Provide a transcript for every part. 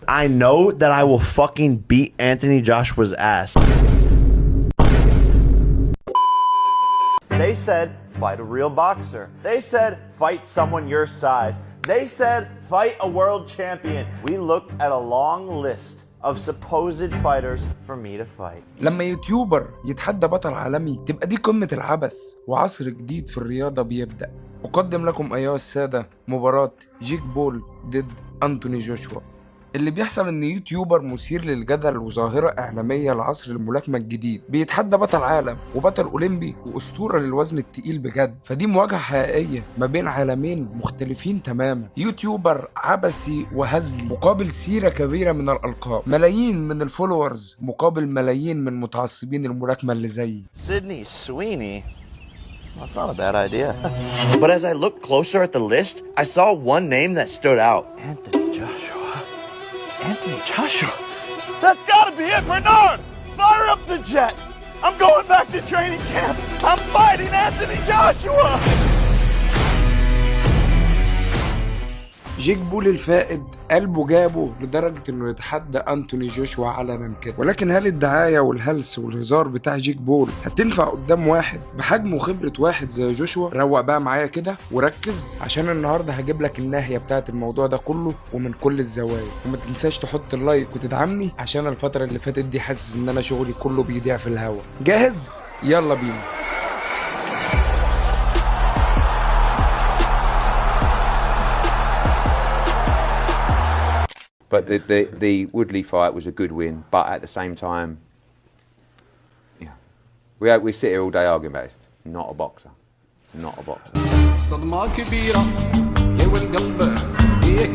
I know that I will fucking beat Anthony Joshua's ass. They said, fight a real boxer. They said, fight someone your size. They said, fight a world champion. We looked at a long list of supposed fighters for me to fight. لما يوتيوبر يتحدى بطل عالمي تبقى دي قمة العبث وعصر جديد في الرياضة بيبدأ. أقدم لكم أيها السادة مباراة جيك بول ضد أنتوني جوشوا. اللي بيحصل ان يوتيوبر مثير للجدل وظاهرة اعلامية لعصر الملاكمة الجديد بيتحدى بطل عالم وبطل اولمبي واسطورة للوزن التقيل بجد، فدي مواجهة حقيقية ما بين عالمين مختلفين تماما. يوتيوبر عبثي وهزلي مقابل سيرة كبيرة من الالقاب، ملايين من الفولورز مقابل ملايين من متعصبين الملاكمة اللي زيي. Sydney Sweeney? That's not a bad idea. But as I looked closer at the list, I saw one name that stood out. Anthony Joshua. Anthony Joshua? That's gotta be it, Bernard! Fire up the jet! I'm going back to training camp! I'm fighting Anthony Joshua! جيك بول الفائد قلبه جابه لدرجة انه يتحدى انتوني جوشوا علنا كده، ولكن هل الدعاية والهلس والهزار بتاع جيك بول هتنفع قدام واحد بحجم وخبرة واحد زي جوشوا؟ روق بقى معايا كده وركز عشان النهاردة هجيب لك الناحية بتاعت الموضوع ده كله ومن كل الزوايا، وما تنساش تحط اللايك وتدعمني عشان الفترة اللي فاتت دي حاسس ان انا شغلي كله بيضيع في الهوا. جاهز؟ يلا بينا. But the Woodley fight was a good win, but at the same time, yeah, we sit here all day arguing about it. Not a boxer, not a boxer. صدمة كبيرة يا والقلب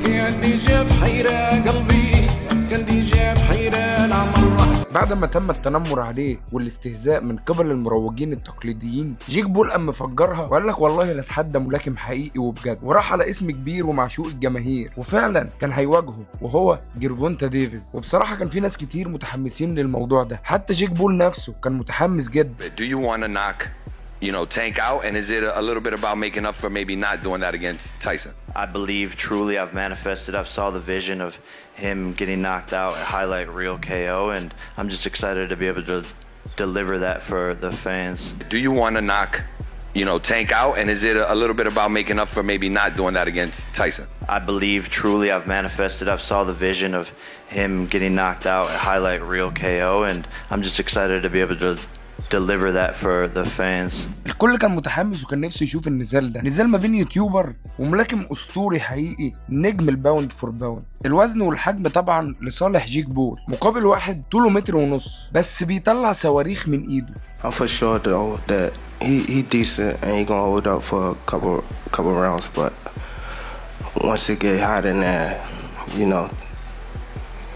كان دي جاب حيرة قلبي كان دي جاب حيرة العمر. بعد ما تم التنمر عليه والاستهزاء من قبل المروجين التقليديين، جيك بول قام مفجرها وقال لك والله لا اتحدى ملاكم حقيقي وبجد، وراح على اسم كبير ومعشوق الجماهير، وفعلا كان هيواجهه وهو جيرفونتا ديفيز. وبصراحه كان في ناس كتير متحمسين للموضوع ده، حتى جيك بول نفسه كان متحمس جدا. Do you want to knock Tank out, and is it a little bit about making up for maybe not doing that against Tyson? I believe truly I've manifested. I've saw the vision of him getting knocked out at Highlight Reel KO, and I'm just excited to be able to deliver that for the fans. Do you want to knock Tank out, and is it a little bit about making up for maybe not doing that against Tyson? I believe truly I've manifested. I've saw the vision of him getting knocked out at Highlight Reel KO, and I'm just excited to be able to deliver that for the fans. الكل كان متحمس وكان نفسه يشوف النزال ده، نزال ما بين يوتيوبر وملاكم اسطوري حقيقي، نجم الباوند فور باوند. الوزن والحجم طبعا لصالح جيك بول، مقابل واحد طوله متر ونص بس بيطلع صواريخ من ايده. I'm for sure though that he decent and he gonna hold up for a couple rounds, but once it get hot in there,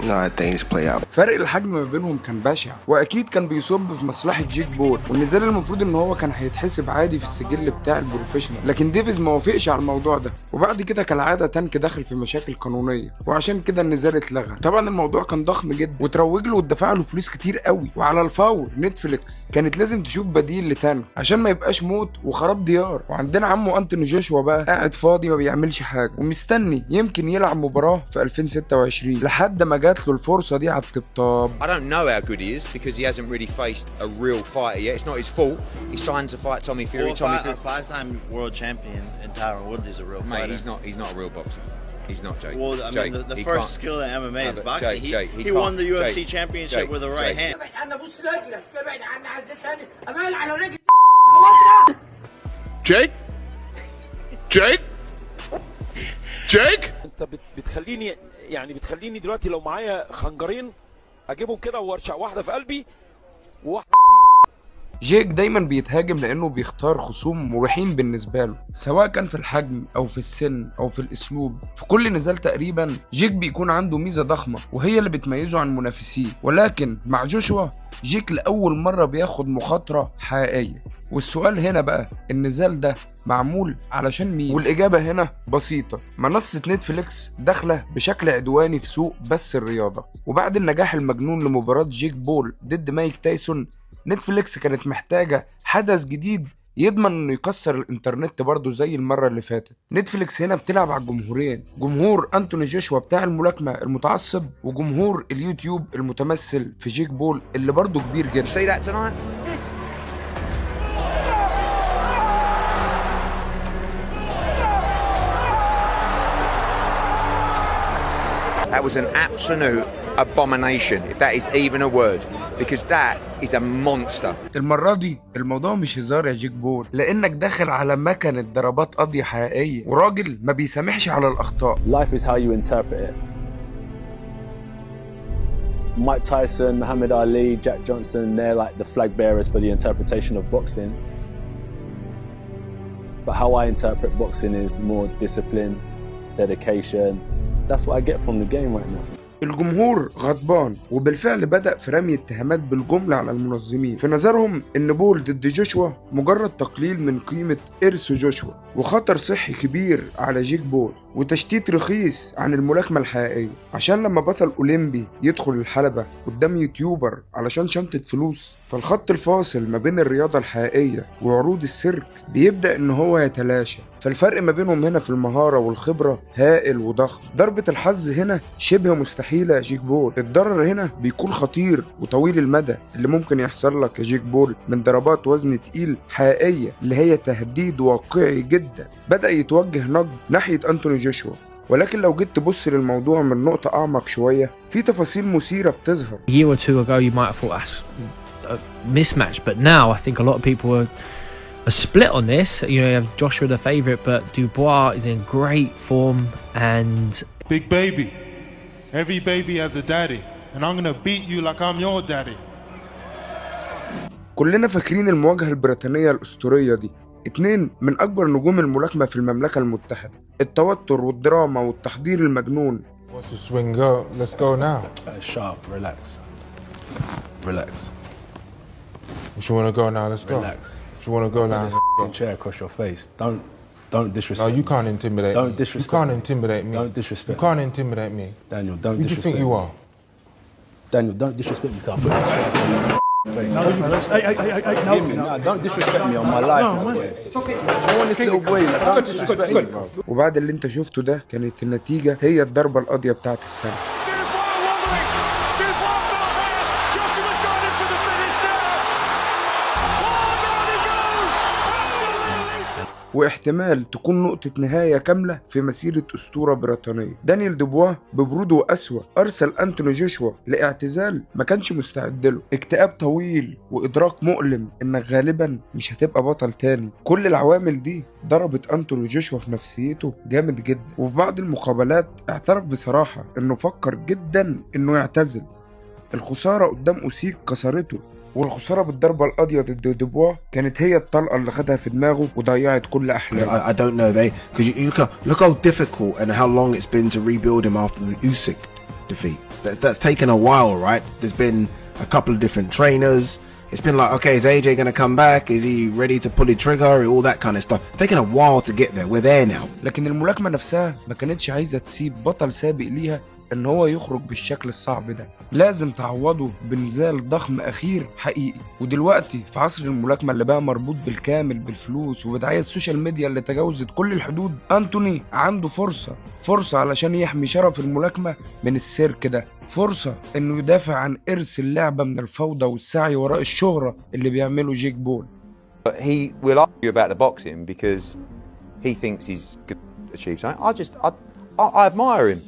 how things play out. فرق الحجم ما بينهم كان بشع، واكيد كان بيصب في مصلحه جيك بول، والنزال المفروض ان هو كان هيتحسب عادي في السجل بتاع البروفيشنال، لكن ديفيز ما وافقش على الموضوع ده، وبعد كده كالعاده تانك دخل في مشاكل قانونيه، وعشان كده النزال اتلغى. طبعا الموضوع كان ضخم جدا وتروج له واتدفع له فلوس كتير قوي، وعلى الفور نتفليكس كانت لازم تشوف بديل لتانك عشان ما يبقاش موت وخراب ديار. وعندنا عمه انتوني جوشوا بقى قاعد فاضي ما بيعملش حاجه ومستني يمكن يلعب مباراه في 2026 لحد ما جات له الفرصه دي على الطبطاب. I don't know how good he is because he hasn't really faced a real fighter yet. It's not his fault. He signed to fight Tommy Fury. A five-time world champion in Tyron Woodley is a real fighter. Mate, he's not a real boxer. He's not, Jake. Well, I mean, the first skill in MMA is boxing. He won the UFC championship with a right hand. Jake? انت بتخليني دلوقتي لو معايا خنجرين اجيبهم كده وارشق واحده في قلبي وواحده. جيك دايما بيتهاجم لانه بيختار خصوم مريحين بالنسبه له، سواء كان في الحجم او في السن او في الاسلوب. في كل نزال تقريبا جيك بيكون عنده ميزه ضخمه وهي اللي بتميزه عن منافسيه، ولكن مع جوشوا جيك لاول مره بياخد مخاطره حقيقيه. والسؤال هنا بقى، النزال ده معمول علشان مين؟ والإجابة هنا بسيطة، منصة نتفليكس داخلة بشكل عدواني في سوق بث الرياضة، وبعد النجاح المجنون لمباراة جيك بول ضد مايك تايسون، نتفليكس كانت محتاجة حدث جديد يضمن انه يكسر الانترنت برضه زي المرة اللي فاتت. نتفليكس هنا بتلعب على الجمهورين، جمهور أنتوني جوشوا بتاع الملاكمة المتعصب وجمهور اليوتيوب المتمثل في جيك بول اللي برضه كبير جدا. See that tonight? That was an absolute abomination, if that is even a word, because that is a monster. المرة دي الموضوع مش هزار يا جيك بول، لأنك داخل على مكنة ضربات قاضية حقيقية وراجل ما بيسامحش على الأخطاء. Life is how you interpret it. Mike Tyson, Muhammad Ali, Jack Johnson, they're like the flag bearers for the interpretation of boxing. But how I interpret boxing is more discipline, dedication. That's what I get from the game right now. الجمهور غضبان وبالفعل بدأ في رمي اتهامات بالجملة على المنظمين. في نظرهم ان بول ضد جوشوا مجرد تقليل من قيمة إرث جوشوا وخطر صحي كبير على جيك بول وتشتيت رخيص عن الملاكمة الحقيقية. عشان لما بطل أولمبي يدخل الحلبة قدام يوتيوبر علشان شنطة فلوس، فالخط الفاصل ما بين الرياضة الحقيقية وعروض السيرك بيبدأ ان هو يتلاشى. فالفرق ما بينهم هنا في المهارة والخبرة هائل وضخم. ضربة الحظ هنا شبه مستحيلة يا جيك بول. الضرر هنا بيكون خطير وطويل المدى اللي ممكن يحصل لك يا جيك بول من ضربات وزن تقيل حقيقية اللي هي تهديد واقعي جدا بدأ يتوجه نقد ناحية أنتوني جوشوا. ولكن لو جيت تبص للموضوع من نقطة أعمق شوية في تفاصيل مثيرة بتظهر. A year or two ago you might have thought that's a mismatch, but now I think a lot of people are split on this. You know, you have Joshua the favourite, but Dubois is in great form and big baby. Every baby has a daddy, and I'm gonna beat you like I'm your daddy. كلنا فاكرين المواجهة البريطانية الأسطورية دي، اتنين من أكبر نجوم الملاكمة في المملكة المتحدة. التوتر والدراما والتحضير المجنون. What's the swing go? Let's go now. Sharp, relax. Relax. You wanna go now? Let's go. Relax. You wanna go now? Chair across your face. Don't disrespect. No, you can't intimidate me. Don't disrespect. You can't intimidate me. Don't disrespect. You can't intimidate me. Daniel, don't disrespect. Who do you think you are? Daniel, don't disrespect me. Can't put this chair on your face. No, don't disrespect me on my life. No, it's okay. I want this little boy. Don't disrespect me, bro. وبعد اللي انت شفته ده كانت النتيجة هي الضربة القاضية بتاعت السنة. واحتمال تكون نقطة نهاية كاملة في مسيرة أسطورة بريطانية. دانيال دوبوا ببروده وأسوأ أرسل أنتوني جوشوا لاعتزال ما كانش مستعد له. اكتئاب طويل وإدراك مؤلم إنك غالبا مش هتبقى بطل تاني. كل العوامل دي ضربت أنتوني جوشوا في نفسيته جامد جدا، وفي بعض المقابلات اعترف بصراحة إنه فكر جدا إنه يعتزل. الخسارة قدام أوسيك كسرته، والخسارة بالضربة القاضية ضد دوبوا كانت هي الطلقة اللي خدها في دماغه وضيعت كل أحلامه. I don't know, because you look how difficult and how long it's been to rebuild him after the Usyk defeat. That's taken a while, right? There's been a couple of different trainers. It's been like, okay, is AJ going to come back? Is he ready to pull the trigger? All that kind of stuff. It's taken a while to get there. We're there now. لكن الملاكمة نفسها ما كانتش عايزة تسيب بطل سابق ليها ان هو يخرج بالشكل الصعب ده. لازم تعوضه بنزال ضخم اخير حقيقي. ودلوقتي في عصر الملاكمه اللي بقى مربوط بالكامل بالفلوس وبدعايه السوشيال ميديا اللي تجاوزت كل الحدود، انتوني عنده فرصه علشان يحمي شرف الملاكمه من السيرك ده، فرصه انه يدافع عن ارث اللعبه من الفوضى والسعي وراء الشهره اللي بيعمله جيك بول. He will argue about the boxing because he thinks he's going to achieve something. I admire him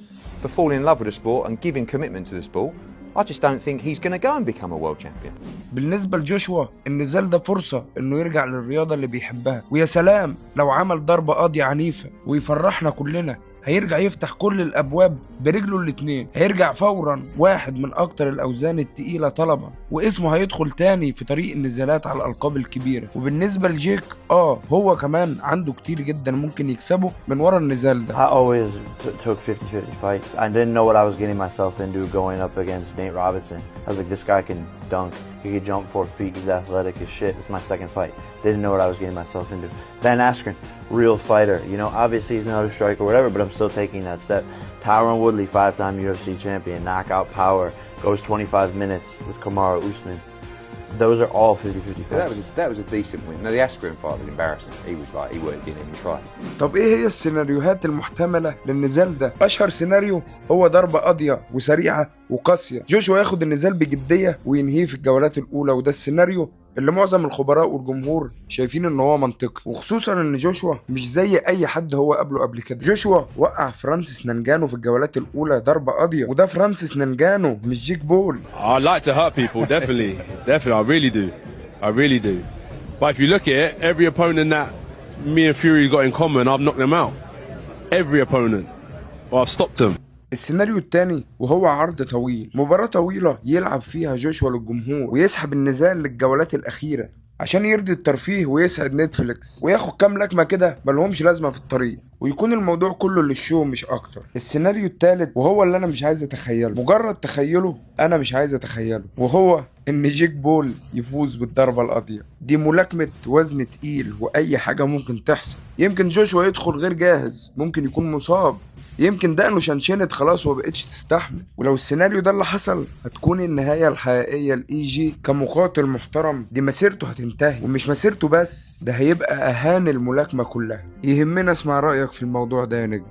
for falling in love with the sport and giving commitment to the sport. I just don't think he's going to go and become a world champion. بالنسبة لجوشوا النزال ده فرصة انه يرجع للرياضة اللي بيحبها، ويا سلام لو عمل ضربة قاضية عنيفة ويفرحنا كلنا. هيرجع يفتح كل الابواب برجله الاتنين، هيرجع فورا واحد من اكتر الاوزان التقيلة طلبا، واسمه هيدخل تاني في طريق النزالات على الالقاب الكبيرة. وبالنسبة لجيك هو كمان عنده كتير جدا ممكن يكسبه من ورا النزال ده. I always took 50-50 fights. I didn't know what I was getting myself into going up against Nate Robinson. I was like, this guy can dunk, he can jump 4 feet, he's athletic as shit. It's my second fight. Didn't know what I was getting myself into. Ben Askren, real fighter. You know, obviously he's not a striker or whatever, but I'm still taking that step. Tyron Woodley, 5-time UFC champion, knockout power, goes 25 minutes with Kamaru Usman. Those are all 50-50 fights. That was a decent win. No, the Askren fight was embarrassing. He was like, he didn't even try. طب ايه هي السيناريوهات المحتملة للنزال ده؟ اشهر سيناريو هو ضربة قاضية وسريعة وقاسية، جوشوا ياخد النزال بجدية وينهيه في الجولات الاولى، وده السيناريو اللي معظم الخبراء والجمهور شايفين ان هو منطقي، وخصوصا ان جوشوا مش زي اي حد هو قابله قبل كده. جوشوا وقع فرانسيس نانجانو في الجولات الاولى ضربة قاضية، وده فرانسيس نانجانو مش جيك بول. I like to hurt people, definitely, I really do. But if you look at it, every opponent that me and Fury got in common, I've knocked them out. Every opponent, or I've stopped them. السيناريو التاني وهو عرض طويل، مباراة طويلة يلعب فيها جوشوا للجمهور ويسحب النزال للجولات الأخيرة عشان يرضي الترفيه ويسعد نتفليكس وياخد كام لكمة كده ملهمش لازمة في الطريق، ويكون الموضوع كله للشو مش أكتر. السيناريو التالت وهو اللي أنا مش عايز أتخيله، مجرد تخيله أنا مش عايز أتخيله، وهو إن جيك بول يفوز بالضربة القاضية. دي ملاكمة وزن تقيل وأي حاجة ممكن تحصل. يمكن جوشوا يدخل غير جاهز، ممكن يكون مصاب، يمكن دقنه شنشنت خلاص ومبقتش تستحمل، ولو السيناريو ده اللي حصل هتكون النهاية الحقيقية لإي جي كمقاتل محترم. دي مسيرته هتنتهي، ومش مسيرته بس، ده هيبقى أهان الملاكمة كلها. يهمنا اسمع رأيك في الموضوع ده يا نجم.